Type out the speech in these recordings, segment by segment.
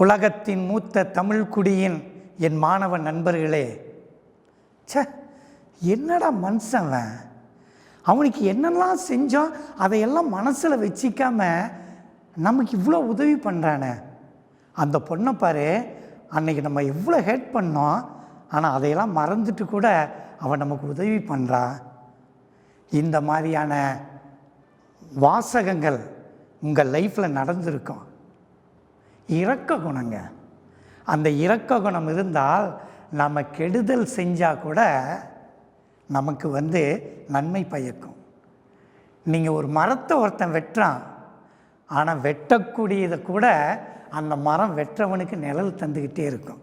உலகத்தின் மூத்த தமிழ்குடியின் என் மாணவ நண்பர்களே, என்னடா மனுஷன், அவனுக்கு என்னெல்லாம் செஞ்சோம் அதையெல்லாம் மனசில் வச்சிக்காம நமக்கு இவ்வளோ உதவி பண்ணுறானே. அந்த பொண்ணை பாரு, அன்னைக்கு நம்ம எவ்வளோ ஹெல்ப் பண்ணோம், ஆனால் அதையெல்லாம் மறந்துட்டு கூட அவன் நமக்கு உதவி பண்ணுறான். இந்த மாதிரியான வாசகங்கள் உங்கள் லைஃப்பில் நடந்திருக்கும். இரக்க குணங்க, அந்த இரக்க குணம் இருந்தால் நம்ம கெடுதல் செஞ்சால் கூட நமக்கு நன்மை பயக்கும். நீங்கள் ஒரு மரத்தை ஒருத்தன் வெட்டுறான், ஆனால் வெட்டக்கூடியதை கூட அந்த மரம் வெற்றவனுக்கு நிழல் தந்துக்கிட்டே இருக்கும்.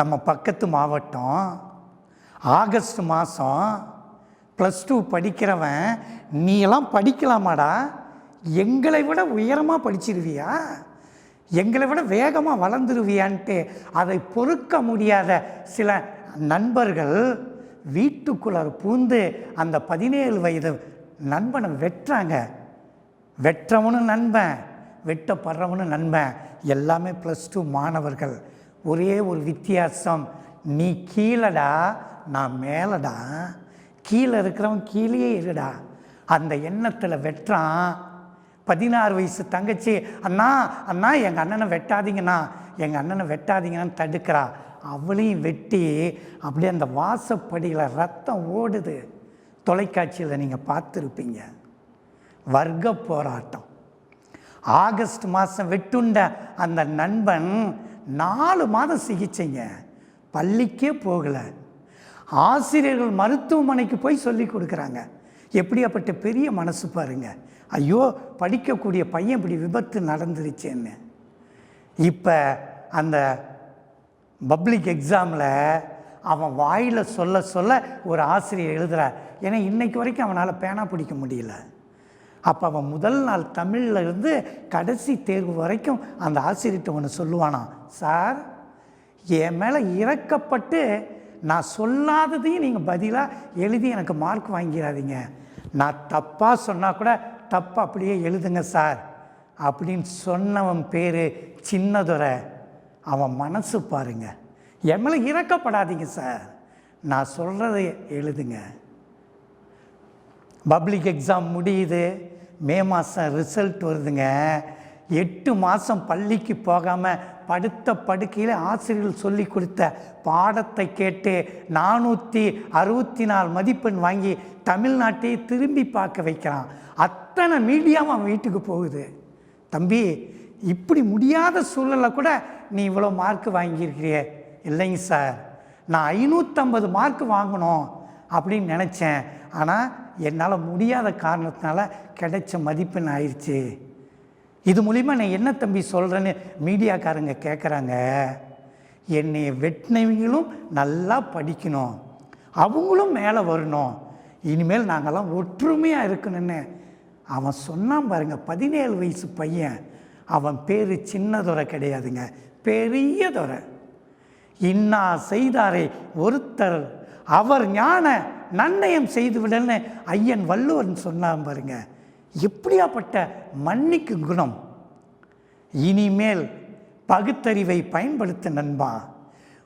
நம்ம பக்கத்து மாவட்டம் ஆகஸ்ட் மாதம் +2 படிக்கிறவன், நீ எல்லாம் படிக்கலாமாடா, எங்களை விட உயரமாக படிச்சிருவியா, எங்களை விட வேகமாக வளர்ந்துருவியான்ட்டு அதை பொறுக்க முடியாத சில நண்பர்கள் வீட்டுக்குள்ளார பூந்து அந்த 17 வயது நண்பனை வெட்டுறாங்க. வெற்றவனும் நண்பன், வெட்டப்படுறவனும் நண்பன், எல்லாமே +2 மாணவர்கள். ஒரே ஒரு வித்தியாசம், நீ கீழடா, நான் மேலடா, கீழே இருக்கிறவன் கீழே இருடா. அந்த எண்ணத்தில் வெட்டுறான். 16 வயசு தங்கச்சி, அண்ணா அண்ணா எங்கள் அண்ணனை வெட்டாதீங்கண்ணா, எங்கள் அண்ணனை வெட்டாதீங்கன்னு தடுக்கிறா. அவளையும் வெட்டி அப்படியே அந்த வாசப்படியில் ரத்தம் ஓடுது. தொலைக்காட்சியில் நீங்கள் பார்த்துருப்பீங்க. வர்க்க போராட்டம். ஆகஸ்ட் மாதம் வெட்டுண்ட அந்த நண்பன் 4 மாதம் சிகிச்சைங்க, பள்ளிக்கே போகலை. ஆசிரியர்கள் மருத்துவமனைக்கு போய் சொல்லி கொடுக்குறாங்க. எப்படியாப்பட்ட பெரிய மனசு பாருங்க. ஐயோ, படிக்கக்கூடிய பையன் இப்படி விபத்து நடந்துருச்சேன்னு. இப்போ அந்த பப்ளிக் எக்ஸாமில் அவன் வாயில் சொல்ல சொல்ல ஒரு ஆசிரியர் எழுதுகிறார். ஏன்னா இன்றைக்கு வரைக்கும் அவனால் பேனா பிடிக்க முடியல. அப்போ அவன் முதல் நாள் தமிழில் இருந்து கடைசி தேர்வு வரைக்கும் அந்த ஆசிரியர்கிட்ட ஒன்று சொல்லுவானா, சார் என் மேலே இறக்கப்பட்டு நான் சொல்லாததையும் நீங்கள் பதிலாக எழுதி எனக்கு மார்க் வாங்கிடாதீங்க, நான் தப்பாக சொன்னால் கூட தப்பாக அப்படியே எழுதுங்க சார் அப்படின்னு சொன்னவன் பேர் சின்னதுரை. அவன் மனசு பாருங்க, என் மேலே இறக்கப்படாதீங்க சார், நான் சொல்கிறத எழுதுங்க. பப்ளிக் எக்ஸாம் முடியுது, மே மாதம் ரிசல்ட் வருதுங்க. 8 மாதம் பள்ளிக்கு போகாமல் படுத்த படுக்கையில் ஆசிரியர்கள் சொல்லி கொடுத்த பாடத்தை கேட்டு 464 மதிப்பெண் வாங்கி தமிழ்நாட்டையே திரும்பி பார்க்க வைக்கிறான். அத்தனை மீடியாவும் அவன் வீட்டுக்கு போகுது. தம்பி, இப்படி முடியாத சூழலில் கூட நீ இவ்வளோ மார்க் வாங்கியிருக்கிறிய. இல்லைங்க சார், நான் 550 மார்க் வாங்கணும் அப்படின்னு நினச்சேன், ஆனால் என்னால் முடியாத காரணத்தினால கிடைச்ச மதிப்பெண் ஆயிடுச்சு. இது மூலிமா நான் என்ன தம்பி சொல்கிறேன்னு மீடியாக்காரங்க கேட்குறாங்க. என்னை வெட்டினவங்களும் நல்லா படிக்கணும், அவங்களும் மேலே வரணும், இனிமேல் நாங்கள்லாம் ஒற்றுமையாக இருக்கணும்னு அவன் சொன்னான் பாருங்க. 17 வயசு பையன். அவன் பேர் சின்னதுரை கிடையாதுங்க, பெரிய துரை. இன்னா செய்தாரை ஒருத்தர் அவர் ஞான நன்னயம் செய்துவிடல்னு ஐயன் வள்ளுவன் சொன்னான் பாருங்க. எப்படியாப்பட்ட மன்னிக்கு குணம். இனிமேல் பகுத்தறிவை பயன்படுத்த நண்பா.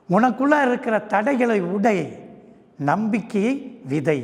உனக்குள்ள இருக்கிற தடைகளை உடை, நம்பிக்கையை விதை.